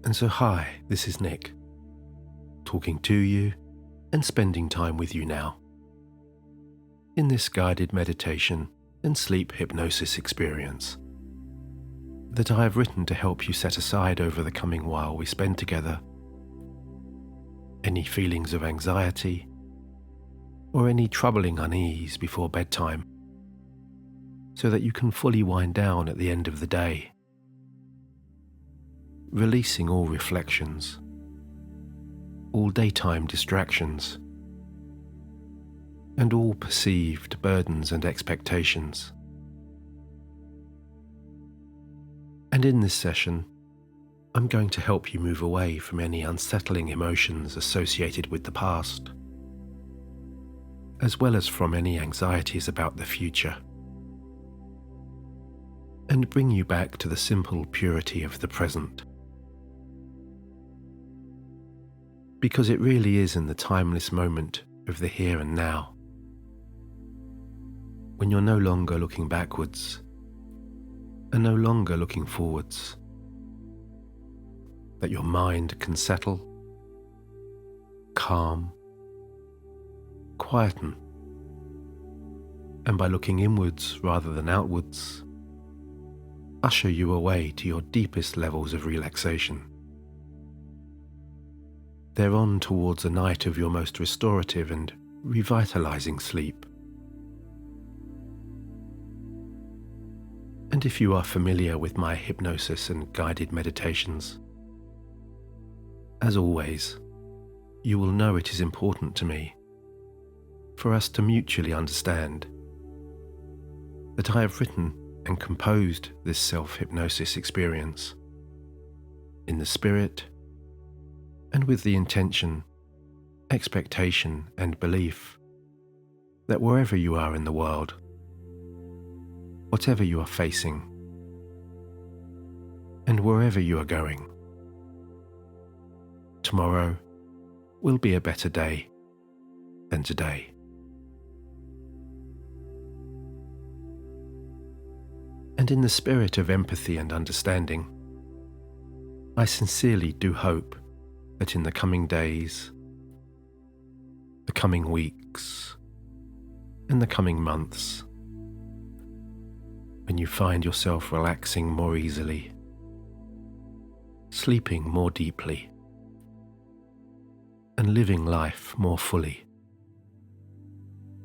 And so hi, this is Nick, talking to you and spending time with you now, in this guided meditation and sleep hypnosis experience that I have written to help you set aside over the coming while we spend together any feelings of anxiety or any troubling unease before bedtime, so that you can fully wind down at the end of the day, releasing all reflections, all daytime distractions, and all perceived burdens and expectations. And in this session, I'm going to help you move away from any unsettling emotions associated with the past, as well as from any anxieties about the future, and bring you back to the simple purity of the present. Because it really is in the timeless moment of the here and now, when you're no longer looking backwards and no longer looking forwards, that your mind can settle, calm, quieten, and by looking inwards rather than outwards, usher you away to your deepest levels of relaxation. They're on towards a night of your most restorative and revitalizing sleep. And if you are familiar with my hypnosis and guided meditations, as always, you will know it is important to me for us to mutually understand that I have written and composed this self-hypnosis experience in the spirit and with the intention, expectation, and belief that wherever you are in the world, whatever you are facing, and wherever you are going, tomorrow will be a better day than today. And in the spirit of empathy and understanding, I sincerely do hope that in the coming days, the coming weeks, and the coming months, when you find yourself relaxing more easily, sleeping more deeply, and living life more fully,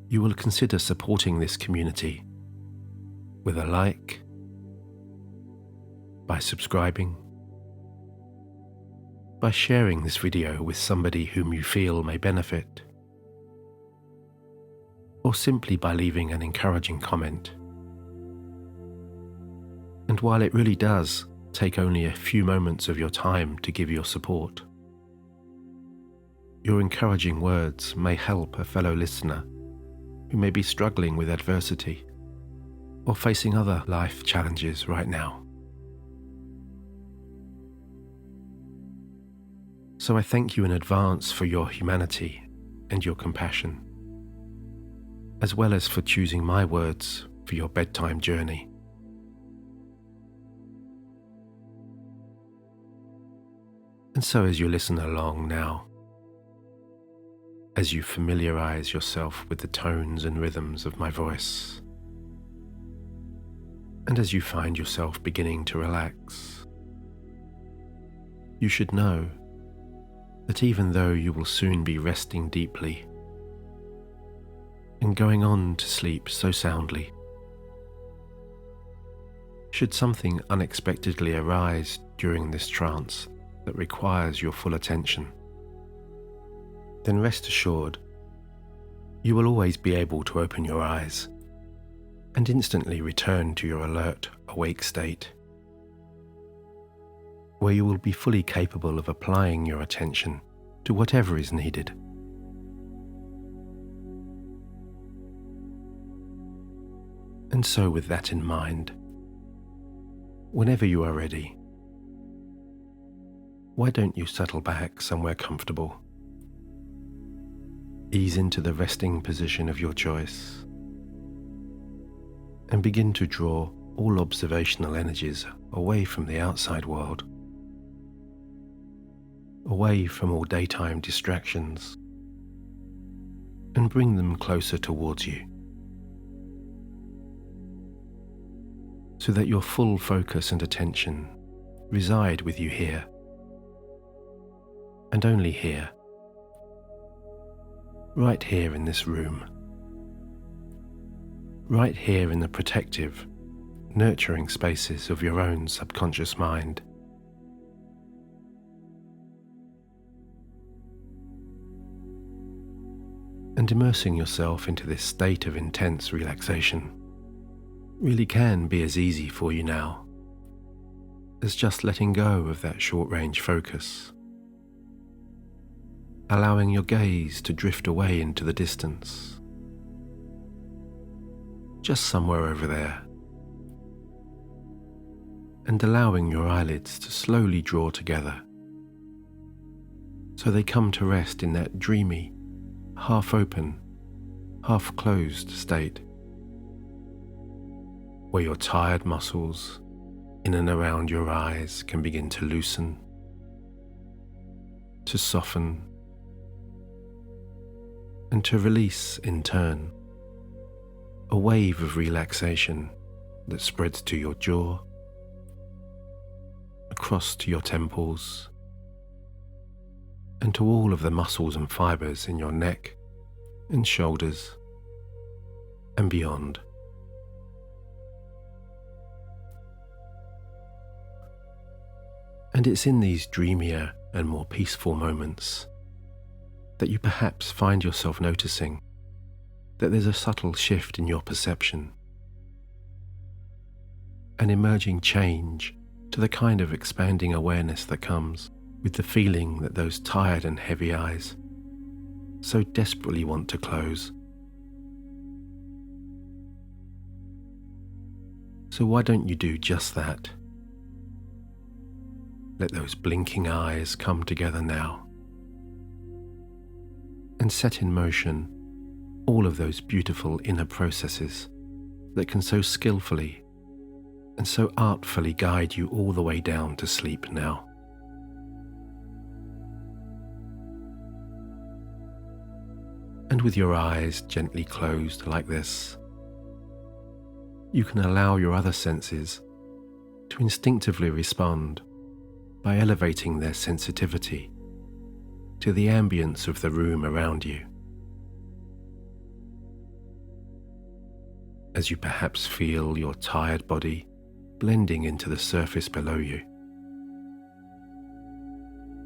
you will consider supporting this community with a like, by subscribing, by sharing this video with somebody whom you feel may benefit, or simply by leaving an encouraging comment. And while it really does take only a few moments of your time to give your support, your encouraging words may help a fellow listener who may be struggling with adversity or facing other life challenges right now. So I thank you in advance for your humanity and your compassion, as well as for choosing my words for your bedtime journey. And so as you listen along now, as you familiarize yourself with the tones and rhythms of my voice, and as you find yourself beginning to relax, you should know that even though you will soon be resting deeply and going on to sleep so soundly, should something unexpectedly arise during this trance that requires your full attention, then rest assured you will always be able to open your eyes and instantly return to your alert, awake state, where you will be fully capable of applying your attention to whatever is needed. And so with that in mind, whenever you are ready, why don't you settle back somewhere comfortable? Ease into the resting position of your choice and begin to draw all observational energies away from the outside world away from all daytime distractions, and bring them closer towards you, so that your full focus and attention reside with you here, and only here, right here in this room, right here in the protective, nurturing spaces of your own subconscious mind. And immersing yourself into this state of intense relaxation really can be as easy for you now as just letting go of that short-range focus, allowing your gaze to drift away into the distance, just somewhere over there, and allowing your eyelids to slowly draw together so they come to rest in that dreamy, half-open, half-closed state, where your tired muscles in and around your eyes can begin to loosen, to soften, and to release in turn a wave of relaxation that spreads to your jaw, across to your temples, and to all of the muscles and fibers in your neck and shoulders and beyond. And it's in these dreamier and more peaceful moments that you perhaps find yourself noticing that there's a subtle shift in your perception, an emerging change to the kind of expanding awareness that comes with the feeling that those tired and heavy eyes so desperately want to close. So why don't you do just that? Let those blinking eyes come together now and set in motion all of those beautiful inner processes that can so skillfully and so artfully guide you all the way down to sleep now. And with your eyes gently closed like this, you can allow your other senses to instinctively respond by elevating their sensitivity to the ambience of the room around you. As you perhaps feel your tired body blending into the surface below you,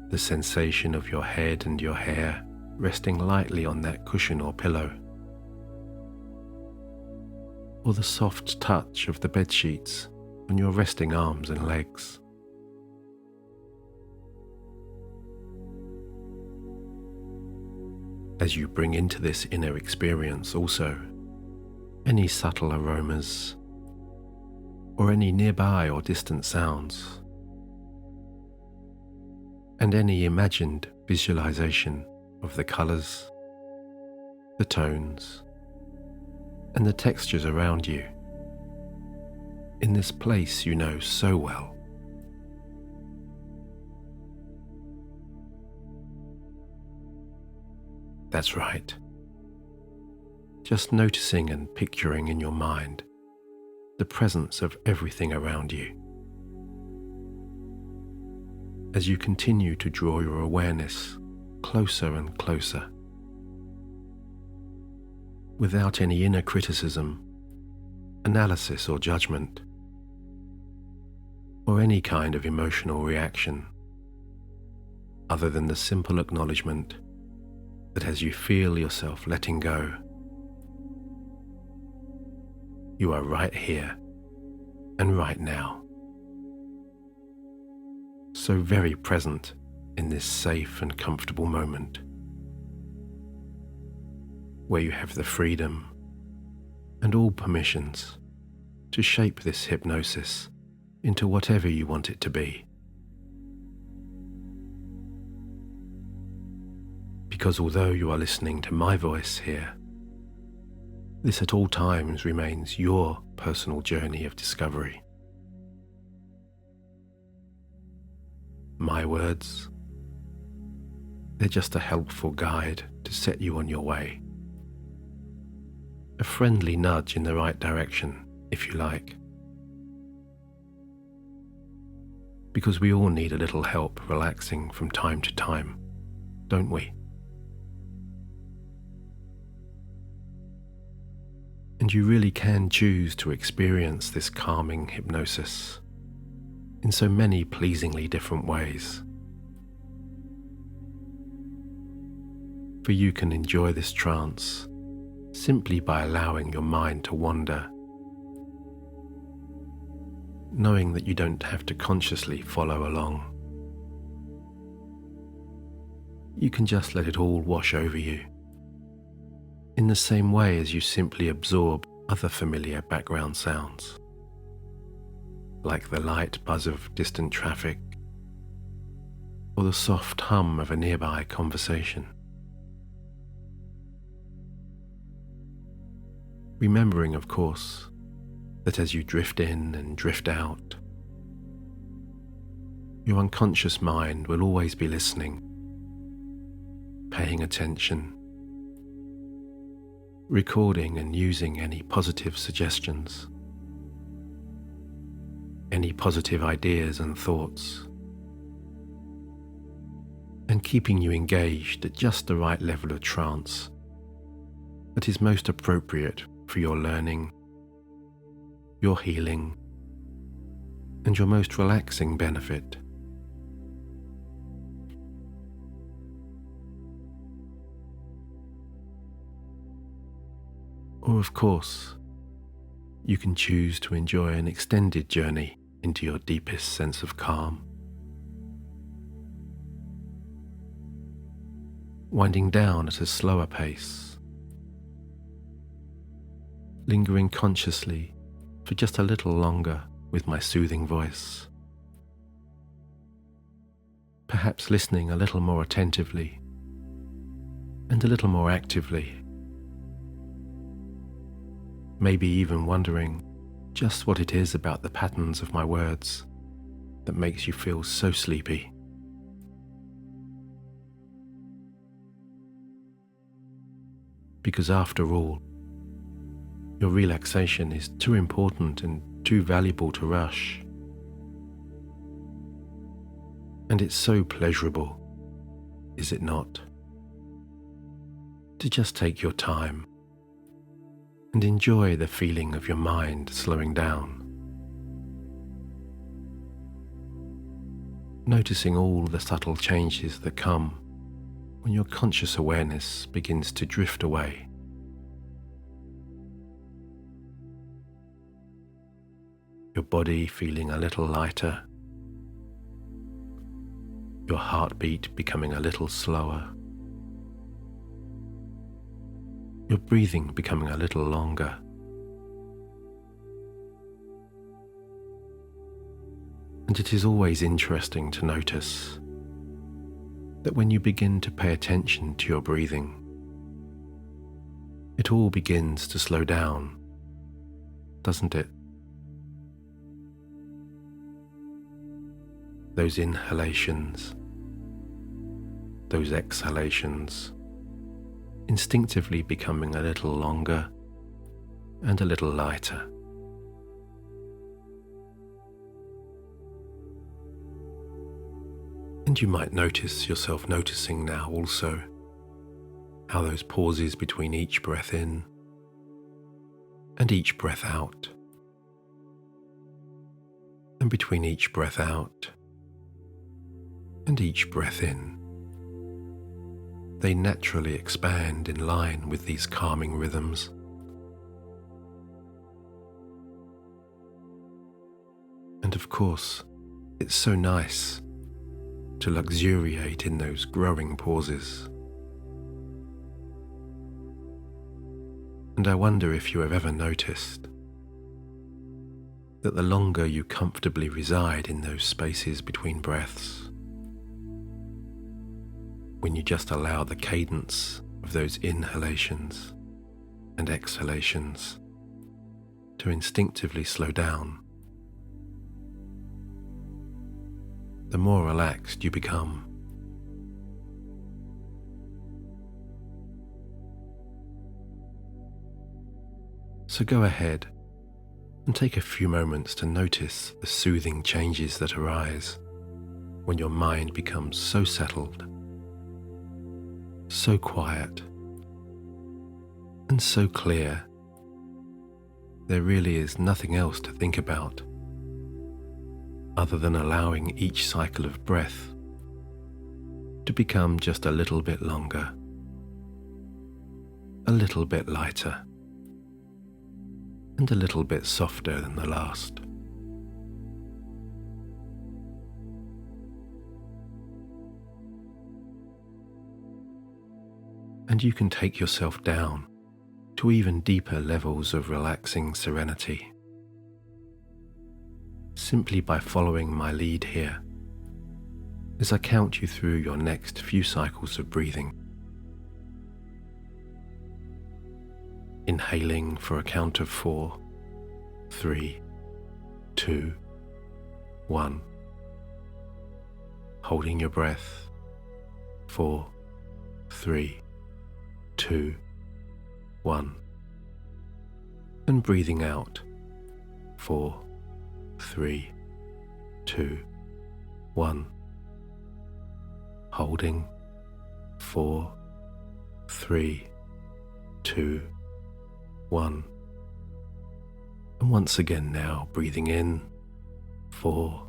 the sensation of your head and your hair resting lightly on that cushion or pillow, or the soft touch of the bed sheets on your resting arms and legs. As you bring into this inner experience also any subtle aromas or any nearby or distant sounds, and any imagined visualization of the colors, the tones, and the textures around you in this place you know so well. That's right. Just noticing and picturing in your mind the presence of everything around you. As you continue to draw your awareness closer and closer, without any inner criticism, analysis or judgment, or any kind of emotional reaction, other than the simple acknowledgement that as you feel yourself letting go, you are right here and right now, so very present in this safe and comfortable moment, where you have the freedom and all permissions to shape this hypnosis into whatever you want it to be. Because although you are listening to my voice here, this at all times remains your personal journey of discovery. My words They're just a helpful guide to set you on your way. A friendly nudge in the right direction, if you like. Because we all need a little help relaxing from time to time, don't we? And you really can choose to experience this calming hypnosis in so many pleasingly different ways. For you can enjoy this trance simply by allowing your mind to wander, knowing that you don't have to consciously follow along. You can just let it all wash over you, in the same way as you simply absorb other familiar background sounds, like the light buzz of distant traffic or the soft hum of a nearby conversation. Remembering, of course, that as you drift in and drift out, your unconscious mind will always be listening, paying attention, recording and using any positive suggestions, any positive ideas and thoughts, and keeping you engaged at just the right level of trance that is most appropriate for your learning, your healing, and your most relaxing benefit. Or of course, you can choose to enjoy an extended journey into your deepest sense of calm, winding down at a slower pace, lingering consciously for just a little longer with my soothing voice, perhaps listening a little more attentively and a little more actively, maybe even wondering just what it is about the patterns of my words that makes you feel so sleepy. Because after all, your relaxation is too important and too valuable to rush. And it's so pleasurable, is it not? To just take your time and enjoy the feeling of your mind slowing down. Noticing all the subtle changes that come when your conscious awareness begins to drift away. Your body feeling a little lighter, your heartbeat becoming a little slower, your breathing becoming a little longer. And it is always interesting to notice that when you begin to pay attention to your breathing, it all begins to slow down, doesn't it? Those inhalations, those exhalations, instinctively becoming a little longer and a little lighter. And you might notice yourself noticing now also how those pauses between each breath in and each breath out, and between each breath out and each breath in, they naturally expand in line with these calming rhythms. And of course, it's so nice to luxuriate in those growing pauses. And I wonder if you have ever noticed that the longer you comfortably reside in those spaces between breaths, when you just allow the cadence of those inhalations and exhalations to instinctively slow down, the more relaxed you become. So go ahead and take a few moments to notice the soothing changes that arise when your mind becomes so settled, so quiet, and so clear. There really is nothing else to think about other than allowing each cycle of breath to become just a little bit longer, a little bit lighter, and a little bit softer than the last. And you can take yourself down to even deeper levels of relaxing serenity, simply by following my lead here as I count you through your next few cycles of breathing. Inhaling for a count of 4, 3, 2, 1. Holding your breath. 4, 3, 2, 1. And breathing out. 4, 3, 2, 1. Holding. 4, 3, 2, 1. And once again now, breathing in. 4,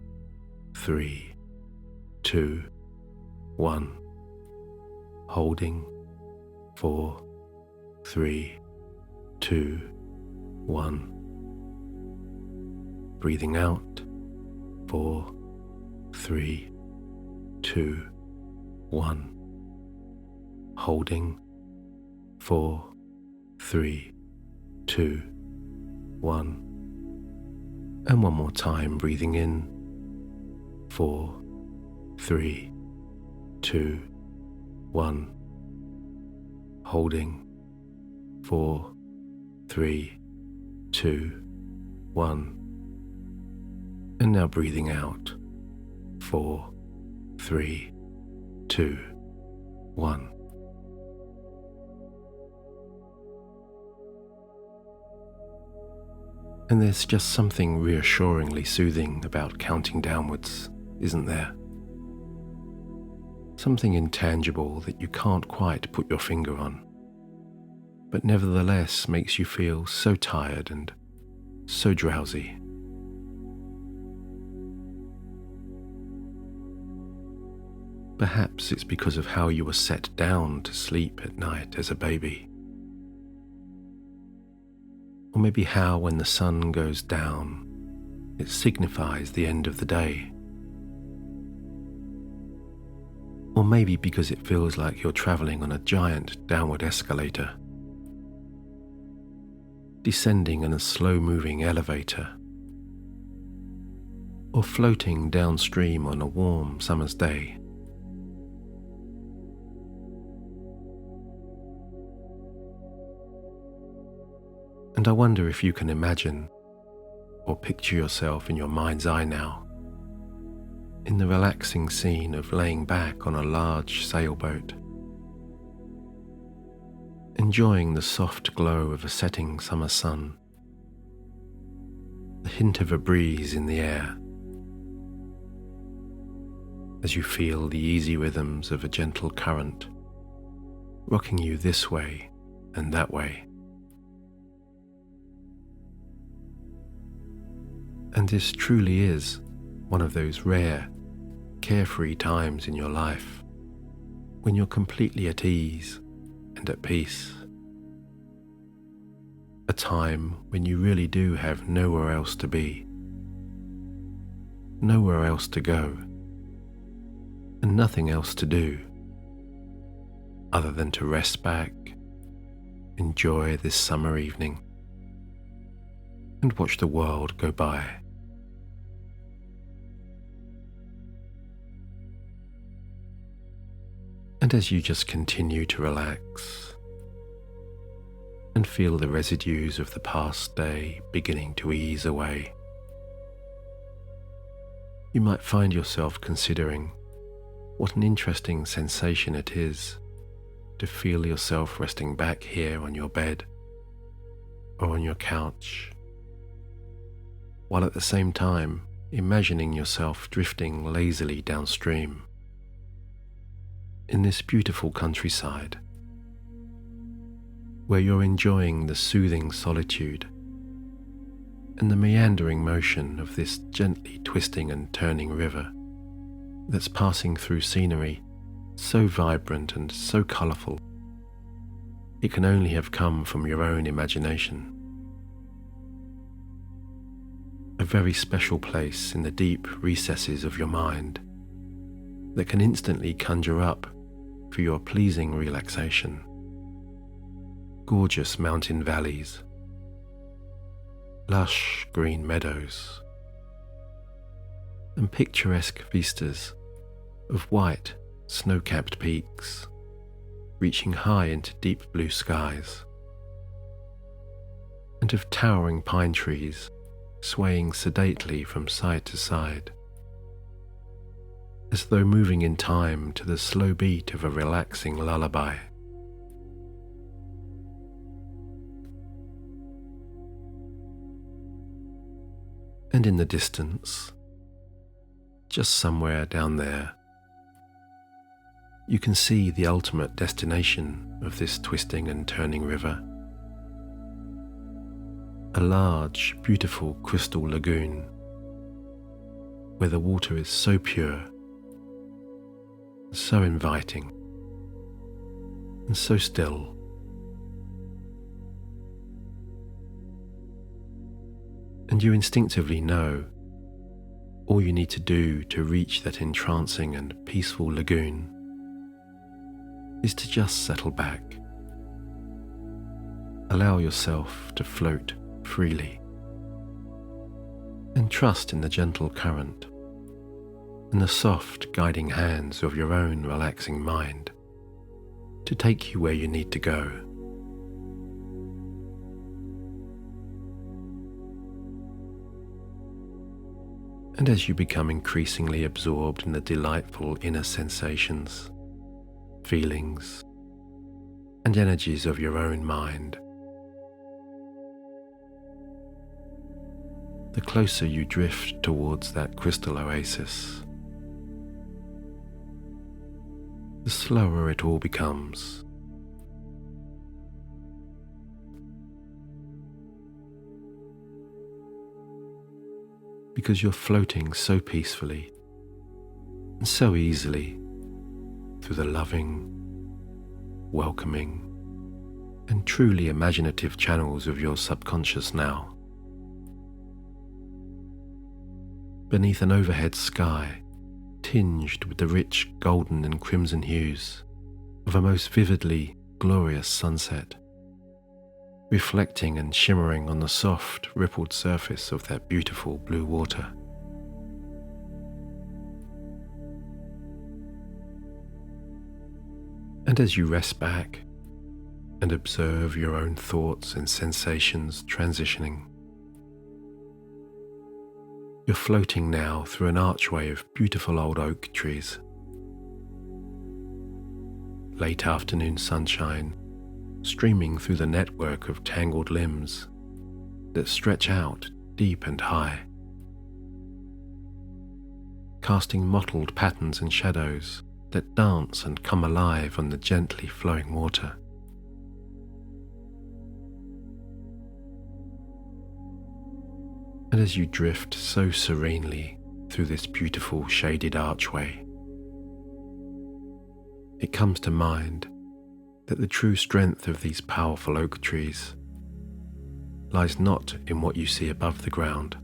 3, 2, 1. Holding. 4, 3, 2, 1. Breathing out. 4, 3, 2, 1. Holding. 4, 3, 2, 1. And one more time, breathing in. 4, 3, 2, 1. Holding. 4, 3, 2, 1. And now breathing out. 4, 3, 2, 1. And there's just something reassuringly soothing about counting downwards, isn't there? Something intangible that you can't quite put your finger on, but nevertheless makes you feel so tired and so drowsy. Perhaps it's because of how you were set down to sleep at night as a baby. Or maybe how when the sun goes down, it signifies the end of the day. Or maybe because it feels like you're traveling on a giant downward escalator, descending in a slow-moving elevator, or floating downstream on a warm summer's day. And I wonder if you can imagine or picture yourself in your mind's eye now, in the relaxing scene of laying back on a large sailboat, enjoying the soft glow of a setting summer sun, the hint of a breeze in the air, as you feel the easy rhythms of a gentle current rocking you this way and that way. And this truly is one of those rare, carefree times in your life when you're completely at ease and at peace. A time when you really do have nowhere else to be, nowhere else to go, and nothing else to do other than to rest back, enjoy this summer evening, and watch the world go by. And as you just continue to relax and feel the residues of the past day beginning to ease away, you might find yourself considering what an interesting sensation it is to feel yourself resting back here on your bed, or on your couch, while at the same time imagining yourself drifting lazily downstream in this beautiful countryside, where you're enjoying the soothing solitude and the meandering motion of this gently twisting and turning river that's passing through scenery so vibrant and so colourful it can only have come from your own imagination. A very special place in the deep recesses of your mind that can instantly conjure up, for your pleasing relaxation, gorgeous mountain valleys, lush green meadows, and picturesque vistas of white snow-capped peaks reaching high into deep blue skies, and of towering pine trees swaying sedately from side to side, as though moving in time to the slow beat of a relaxing lullaby. And in the distance, just somewhere down there, you can see the ultimate destination of this twisting and turning river. A large, beautiful crystal lagoon where the water is so pure, so inviting, and so still. And you instinctively know all you need to do to reach that entrancing and peaceful lagoon is to just settle back. Allow yourself to float freely and trust in the gentle current and the soft guiding hands of your own relaxing mind to take you where you need to go. And as you become increasingly absorbed in the delightful inner sensations, feelings, and energies of your own mind, the closer you drift towards that crystal oasis, the slower it all becomes. Because you're floating so peacefully and so easily through the loving, welcoming, and truly imaginative channels of your subconscious now. Beneath an overhead sky tinged with the rich golden and crimson hues of a most vividly glorious sunset, reflecting and shimmering on the soft, rippled surface of that beautiful blue water. And as you rest back and observe your own thoughts and sensations transitioning, you're floating now through an archway of beautiful old oak trees. Late afternoon sunshine streaming through the network of tangled limbs that stretch out deep and high, casting mottled patterns and shadows that dance and come alive on the gently flowing water. And as you drift so serenely through this beautiful shaded archway, it comes to mind that the true strength of these powerful oak trees lies not in what you see above the ground,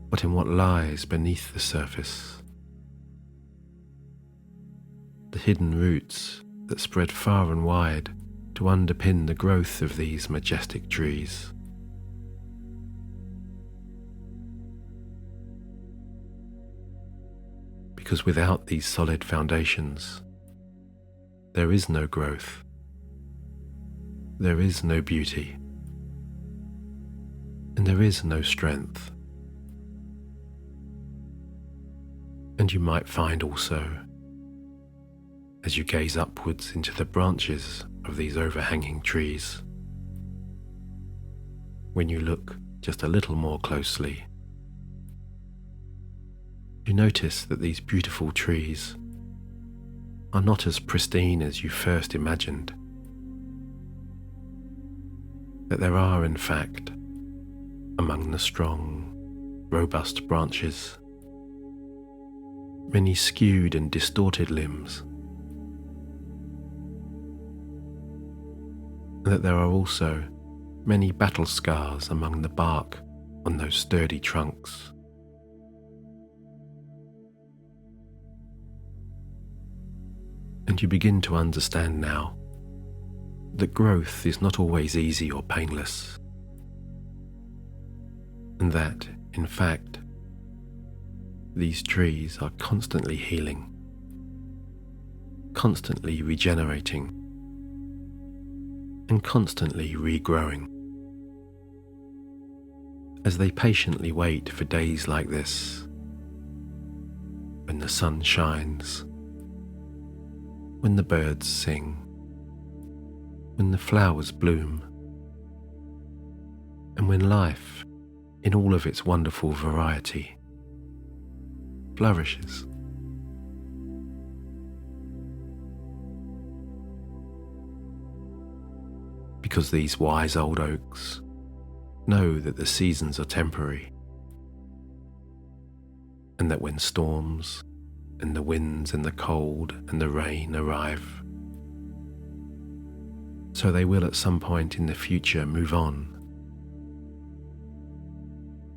but in what lies beneath the surface. The hidden roots that spread far and wide to underpin the growth of these majestic trees. Because without these solid foundations, there is no growth, there is no beauty, and there is no strength. And you might find also, as you gaze upwards into the branches of these overhanging trees, when you look just a little more closely, you notice that these beautiful trees are not as pristine as you first imagined. That there are, in fact, among the strong, robust branches, many skewed and distorted limbs, and that there are also many battle scars among the bark on those sturdy trunks. And you begin to understand now that growth is not always easy or painless, and that, in fact, these trees are constantly healing, constantly regenerating, and constantly regrowing, as they patiently wait for days like this, when the sun shines, when the birds sing, when the flowers bloom, and when life, in all of its wonderful variety, flourishes. Because these wise old oaks know that the seasons are temporary, and that when storms and the winds and the cold and the rain arrive, so they will at some point in the future move on,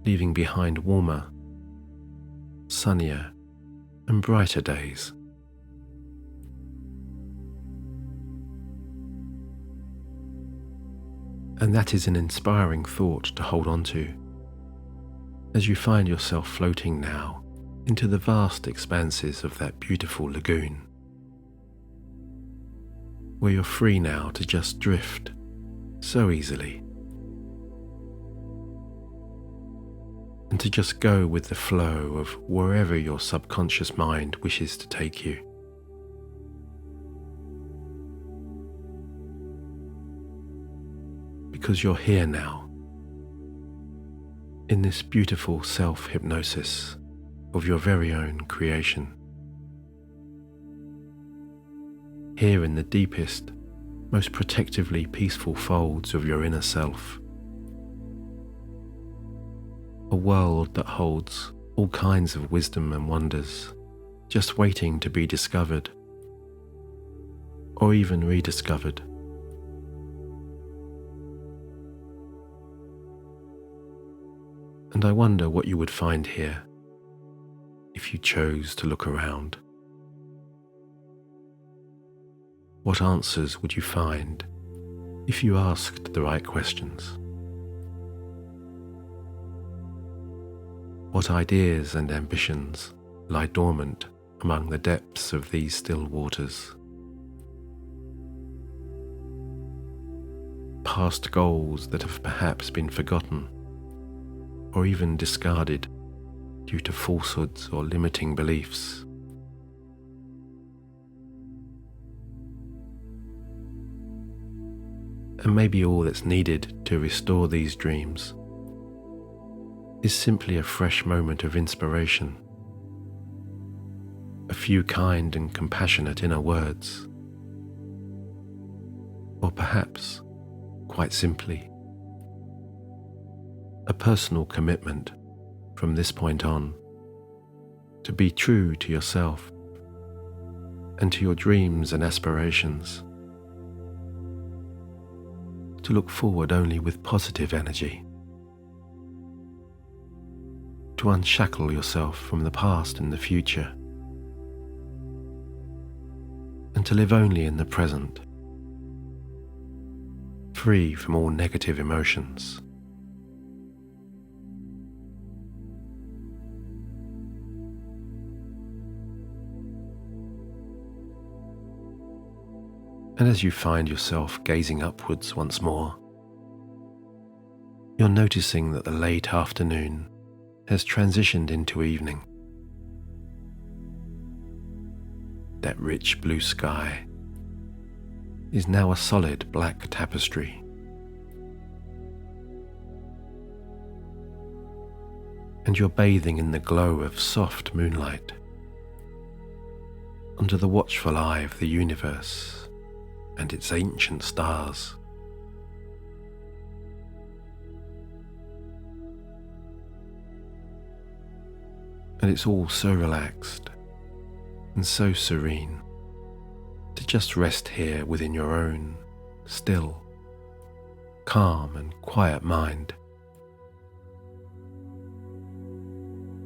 leaving behind warmer, sunnier and brighter days. And that is an inspiring thought to hold on to, as you find yourself floating now into the vast expanses of that beautiful lagoon, where you're free now to just drift so easily, and to just go with the flow of wherever your subconscious mind wishes to take you. Because you're here now, in this beautiful self-hypnosis of your very own creation. Here in the deepest, most protectively peaceful folds of your inner self. A world that holds all kinds of wisdom and wonders, just waiting to be discovered, or even rediscovered. And I wonder what you would find here if you chose to look around. What answers would you find if you asked the right questions? What ideas and ambitions lie dormant among the depths of these still waters? Past goals that have perhaps been forgotten or even discarded due to falsehoods or limiting beliefs. And maybe all that's needed to restore these dreams is simply a fresh moment of inspiration, a few kind and compassionate inner words, or perhaps, quite simply, a personal commitment from this point on to be true to yourself and to your dreams and aspirations, to look forward only with positive energy, to unshackle yourself from the past and the future, and to live only in the present, free from all negative emotions. And as you find yourself gazing upwards once more, you're noticing that the late afternoon has transitioned into evening. That rich blue sky is now a solid black tapestry. and you're bathing in the glow of soft moonlight, under the watchful eye of the universe and its ancient stars. And it's all so relaxed and so serene to just rest here within your own still, calm and quiet mind,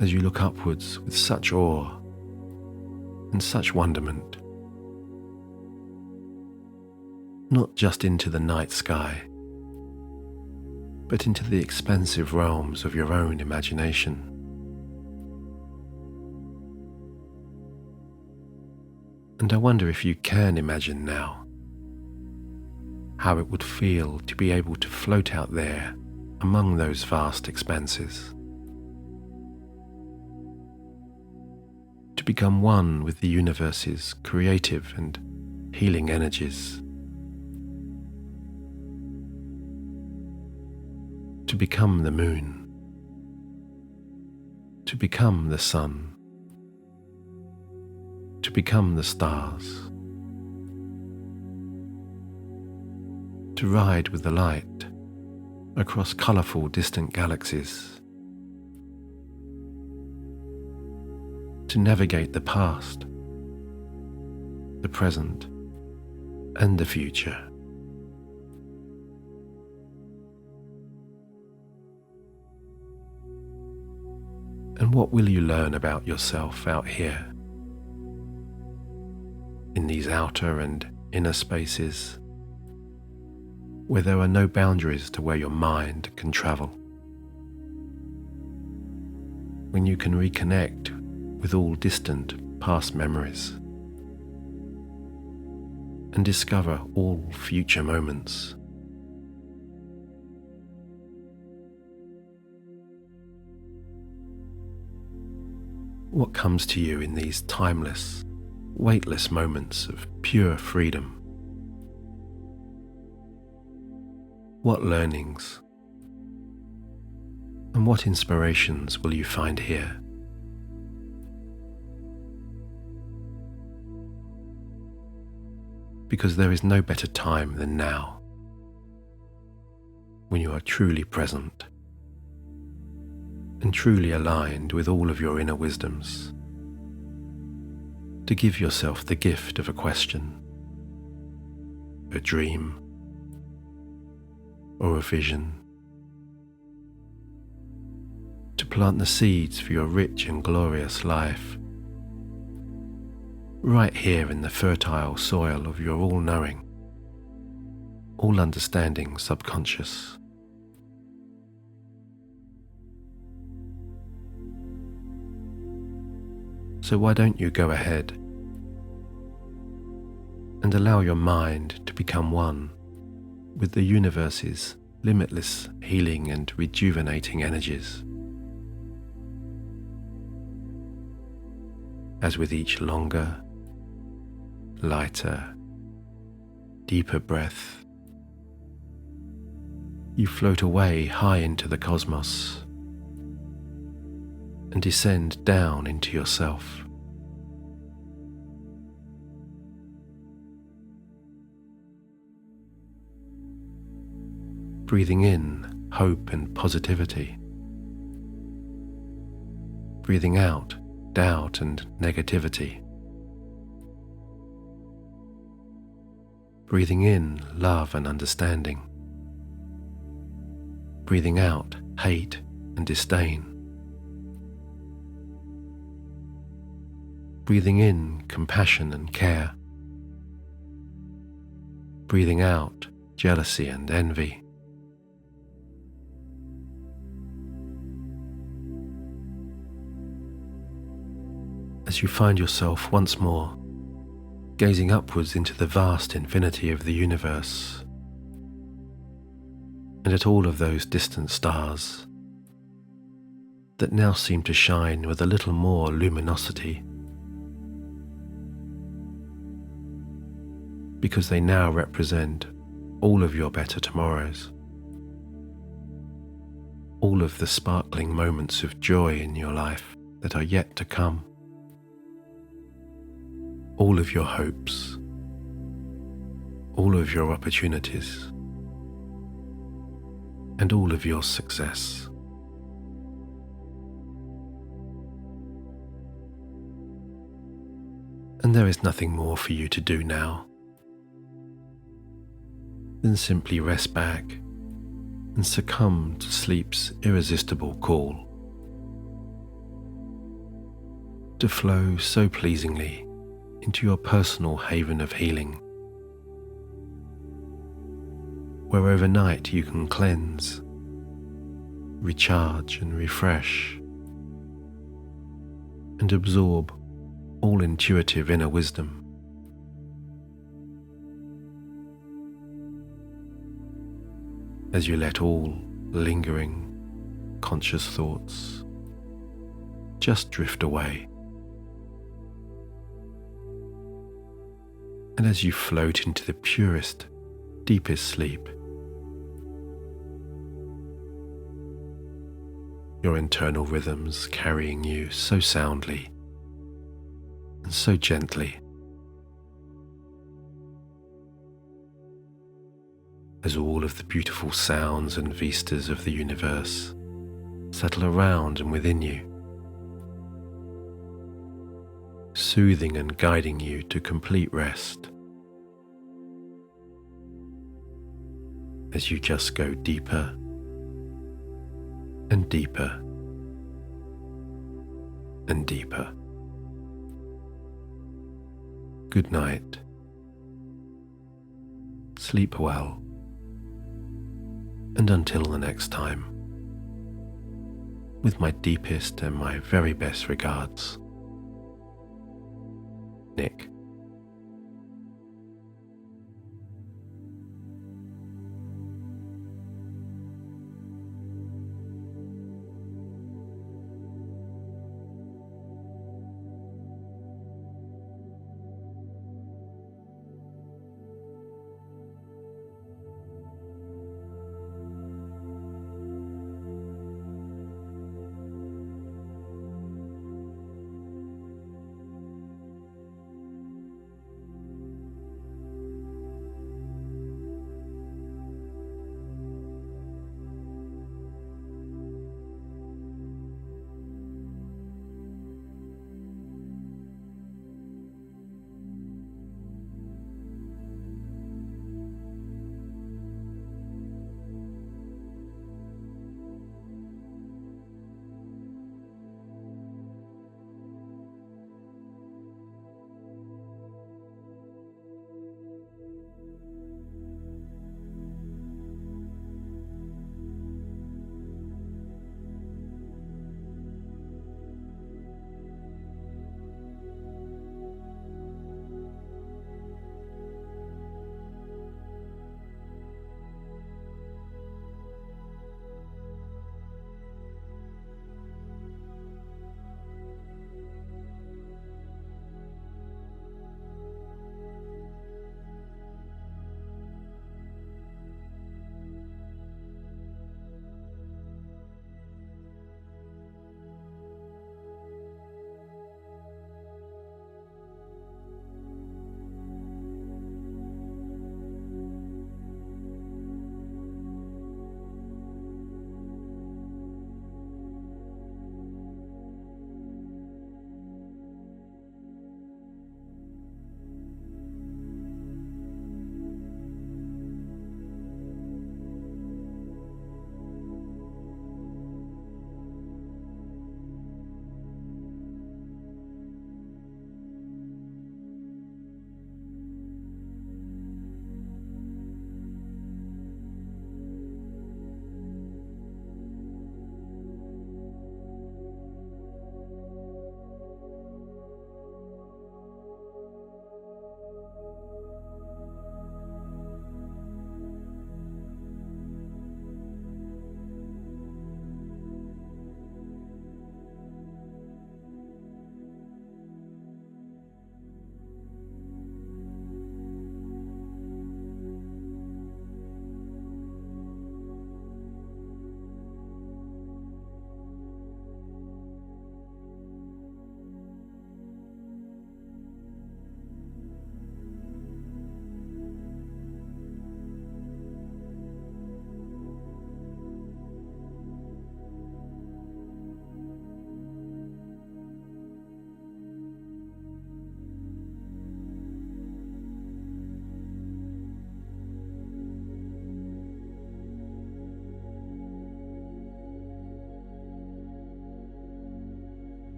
as you look upwards with such awe and such wonderment, not just into the night sky, but into the expansive realms of your own imagination. And I wonder if you can imagine now how it would feel to be able to float out there among those vast expanses, to become one with the universe's creative and healing energies, to become the moon, to become the sun, to become the stars, to ride with the light across colourful distant galaxies, to navigate the past, the present, and the future. And what will you learn about yourself out here, in these outer and inner spaces, where there are no boundaries to where your mind can travel? When you can reconnect with all distant past memories and discover all future moments. What comes to you in these timeless, weightless moments of pure freedom? What learnings and what inspirations will you find here? Because there is no better time than now, when you are truly present and truly aligned with all of your inner wisdoms, to give yourself the gift of a question, a dream, or a vision, to plant the seeds for your rich and glorious life, right here in the fertile soil of your all-knowing, all-understanding subconscious. So why don't you go ahead and allow your mind to become one with the universe's limitless healing and rejuvenating energies, as with each longer, lighter, deeper breath, you float away high into the cosmos and descend down into yourself. Breathing in hope and positivity, breathing out doubt and negativity, breathing in love and understanding, breathing out hate and disdain, breathing in compassion and care, breathing out jealousy and envy. As you find yourself once more gazing upwards into the vast infinity of the universe and at all of those distant stars that now seem to shine with a little more luminosity, because they now represent all of your better tomorrows, all of the sparkling moments of joy in your life that are yet to come, all of your hopes, all of your opportunities, and all of your success. And there is nothing more for you to do now than simply rest back and succumb to sleep's irresistible call, to flow so pleasingly into your personal haven of healing, where overnight you can cleanse, recharge and refresh, and absorb all intuitive inner wisdom. As you let all lingering, conscious thoughts just drift away. And as you float into the purest, deepest sleep, your internal rhythms carrying you so soundly and so gently, as all of the beautiful sounds and vistas of the universe settle around and within you, soothing and guiding you to complete rest, as you just go deeper and deeper and deeper. Good night. Sleep well. And until the next time, with my deepest and my very best regards, Nick.